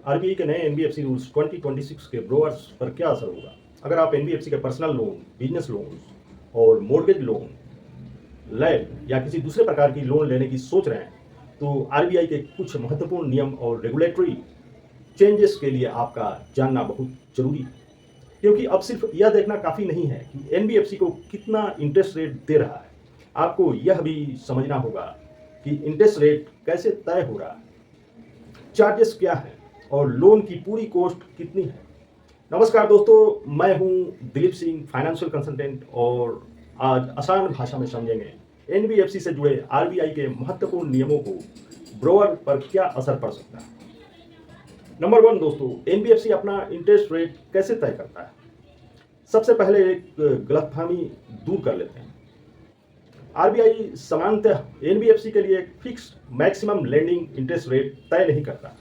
RBI के नए NBFC rules 2026 के ब्रोअर्स पर क्या असर होगा? अगर आप एनबीएफसी के पर्सनल लोन, बिजनेस लोन और मॉर्गेज लोन, लैब या किसी दूसरे प्रकार की लोन लेने की सोच रहे हैं, तो आरबीआई के कुछ महत्वपूर्ण नियम और रेगुलेटरी चेंजेस के लिए आपका जानना बहुत जरूरी है। क्योंकि अब सिर्फ यह देखना काफ़ी नहीं है कि एनबीएफसी को कितना इंटरेस्ट रेट दे रहा है, आपको यह भी समझना होगा कि इंटरेस्ट रेट कैसे तय हो रहा है, चार्जेस क्या है और लोन की पूरी कॉस्ट कितनी है। नमस्कार दोस्तों, मैं हूं दिलीप सिंह, फाइनेंशियल कंसल्टेंट, और आज आसान भाषा में समझेंगे एनबीएफसी से जुड़े आरबीआई के महत्वपूर्ण नियमों को ब्रोअर पर क्या असर पड़ सकता है। नंबर 1 दोस्तों, एनबीएफसी अपना इंटरेस्ट रेट कैसे तय करता है। सबसे पहले एक गलतफहमी दूर कर लेते हैं। आरबीआई सामान्यतः एनबीएफसी के लिए एक fix maximum lending interest rate तय नहीं करता।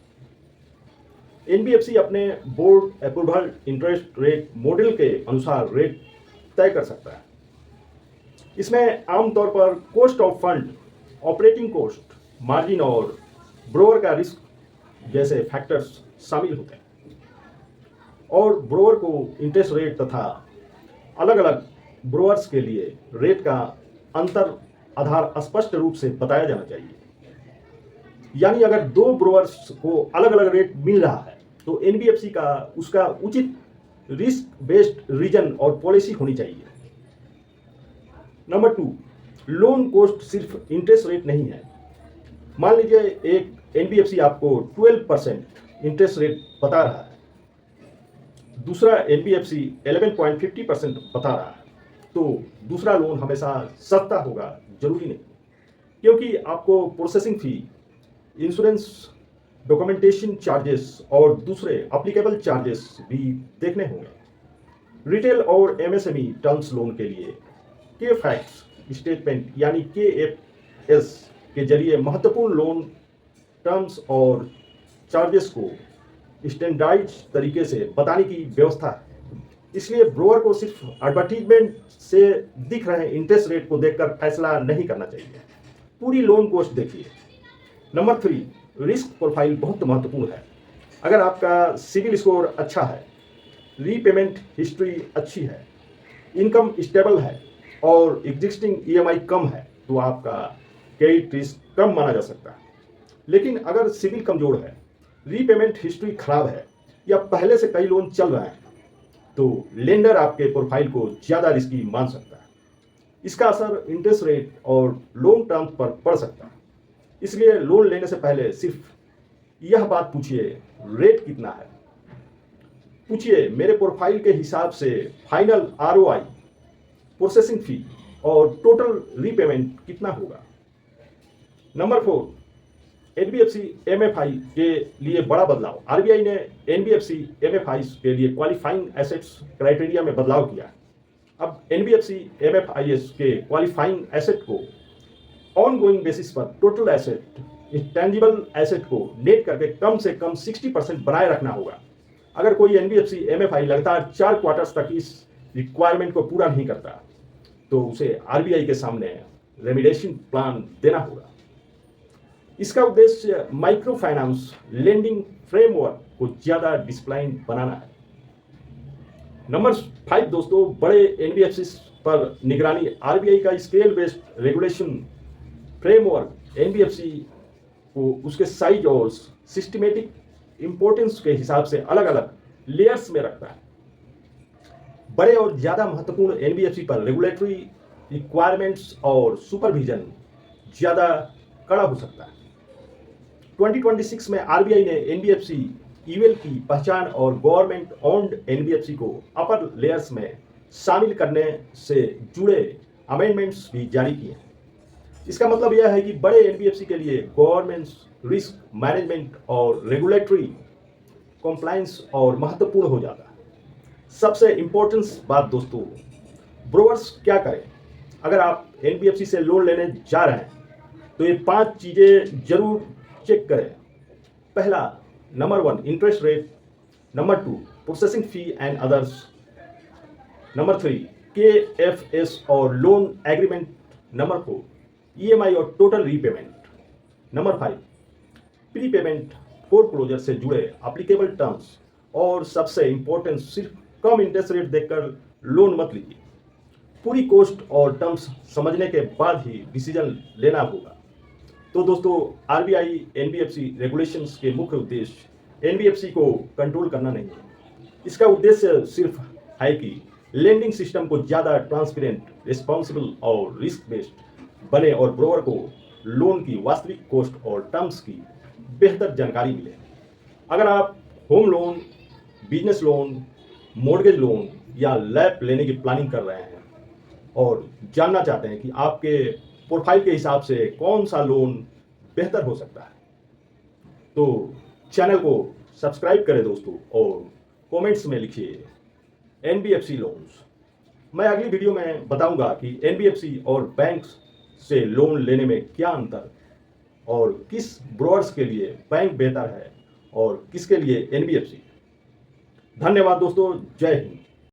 एनबीएफसी अपने board approval interest rate model के अनुसार रेट तय कर सकता है। इसमें आमतौर पर cost of fund, operating cost, margin और ब्रोअर का रिस्क जैसे फैक्टर्स शामिल होते हैं, और ब्रोअर को इंटरेस्ट रेट तथा अलग अलग ब्रोअर्स के लिए रेट का अंतर आधार स्पष्ट रूप से बताया जाना चाहिए। यानी अगर दो ब्रोअर्स को अलग अलग रेट मिल रहा है तो एनबीएफसी का उसका उचित रिस्क बेस्ड रीजन और पॉलिसी होनी चाहिए। नंबर 2, लोन कॉस्ट सिर्फ इंटरेस्ट रेट नहीं है। मान लीजिए एक एनबीएफसी आपको 12% इंटरेस्ट रेट बता रहा है, दूसरा एनबीएफसी 11.50% बता रहा है, तो दूसरा लोन हमेशा सस्ता होगा जरूरी नहीं, क्योंकि आपको processing fee, insurance, documentation charges और दूसरे एप्लीकेबल चार्जेस भी देखने होंगे। रिटेल और एमएसएमई टर्म्स लोन के लिए के फैक्ट्स स्टेटमेंट यानी KFS के जरिए महत्वपूर्ण लोन टर्म्स और चार्जेस को स्टैंडर्डाइज तरीके से बताने की व्यवस्था है। इसलिए ब्रोअर को सिर्फ एडवर्टीजमेंट से दिख रहे इंटरेस्ट रेट को देखकर फैसला नहीं करना चाहिए, पूरी लोन कॉस्ट देखिए। नंबर 3, रिस्क प्रोफाइल बहुत महत्वपूर्ण है। अगर आपका सिविल स्कोर अच्छा है, रीपेमेंट हिस्ट्री अच्छी है, इनकम स्टेबल है और एग्जिस्टिंग ईएमआई कम है, तो आपका क्रेडिट रिस्क कम माना जा सकता है। लेकिन अगर सिविल कमजोर है, रीपेमेंट हिस्ट्री खराब है या पहले से कई लोन चल रहे हैं, तो लेंडर आपके प्रोफाइल को ज़्यादा रिस्की मान सकता है। इसका असर इंटरेस्ट रेट और लोन टर्म्स पर पड़ सकता है। इसलिए लोन लेने से पहले सिर्फ यह बात पूछिए, रेट कितना है। पूछिए, मेरे प्रोफाइल के हिसाब से फाइनल आरओआई, प्रोसेसिंग फी और टोटल रीपेमेंट कितना होगा। नंबर 4, एनबीएफसी एमएफआई के लिए बड़ा बदलाव। आरबीआई ने एनबीएफसी एमएफआई के लिए क्वालिफाइंग एसेट्स क्राइटेरिया में बदलाव किया। अब एनबीएफसी एमएफआईएस के क्वालिफाइंग एसेट को ऑनगोइंग बेसिस पर टोटल एसेट, इंटेंजिबल एसेट को नेट करके कम से कम 60% बनाए रखना होगा। अगर कोई एनबीएफसी एमएफआई लगातार 4 क्वार्टर्स तक इस रिक्वायरमेंट को पूरा नहीं करता, तो उसे आरबीआई के सामने रेमिडिएशन प्लान देना होगा। इसका उद्देश्य माइक्रो फाइनेंस लेंडिंग फ्रेमवर्क को ज्यादा डिसिप्लिन बनाना है। नंबर 5 दोस्तों, बड़े एनबीएफसी पर निगरानी। आरबीआई का scale based regulation framework NBFC को उसके साइज और सिस्टमेटिक इंपॉर्टेंस के हिसाब से अलग अलग लेयर्स में रखता है। बड़े और ज्यादा महत्वपूर्ण एनबीएफसी पर रेगुलेटरी रिक्वायरमेंट्स और सुपरविजन ज्यादा कड़ा हो सकता है। 2026 में आरबीआई ने एनबीएफसी ईवेल की पहचान और गवर्नमेंट ओन्ड एनबीएफसी को अपर लेयर्स में शामिल करने से जुड़े अमेंडमेंट्स भी जारी किए हैं। इसका मतलब यह है कि बड़े एनबीएफसी के लिए गवर्नमेंट रिस्क मैनेजमेंट और रेगुलेटरी कॉम्प्लायंस और महत्वपूर्ण हो जाता है। सबसे इंपॉर्टेंट बात दोस्तों, ब्रोअर्स क्या करें। अगर आप एनबीएफसी से लोन लेने जा रहे हैं तो ये 5 चीज़ें जरूर चेक करें। पहला, number 1 interest rate, number 2 processing fee and others, number 3 KFS और लोन एग्रीमेंट, नंबर 4 ईएमआई और total repayment, number 5 pre payment foreclosure से जुड़े एप्लीकेबल टर्म्स और सबसे इम्पोर्टेंट सिर्फ कम इंटरेस्ट रेट देखकर लोन मत लीजिए। पूरी कोस्ट और टर्म्स समझने के बाद ही डिसीजन लेना होगा। तो दोस्तों, आरबीआई एनबीएफसी रेगुलेशंस के मुख्य उद्देश्य एनबीएफसी को कंट्रोल करना नहीं है। इसका उद्देश्य सिर्फ है कि लेंडिंग सिस्टम को ज़्यादा ट्रांसपेरेंट, रिस्पॉन्सिबल और रिस्क बेस्ड बने और ब्रोकर को लोन की वास्तविक कोस्ट और टर्म्स की बेहतर जानकारी मिले। अगर आप home loan, business loan, mortgage loan या लैब लेने की प्लानिंग कर रहे हैं और जानना चाहते हैं कि आपके प्रोफाइल के हिसाब से कौन सा लोन बेहतर हो सकता है, तो चैनल को सब्सक्राइब करें दोस्तों और कमेंट्स में लिखिए एनबीएफसी लोन्स। मैं अगली वीडियो में बताऊंगा कि एनबीएफसी और बैंक्स से लोन लेने में क्या अंतर और किस ब्रोकर्स के लिए बैंक बेहतर है और किसके लिए एनबीएफसी। धन्यवाद दोस्तों, जय हिंद।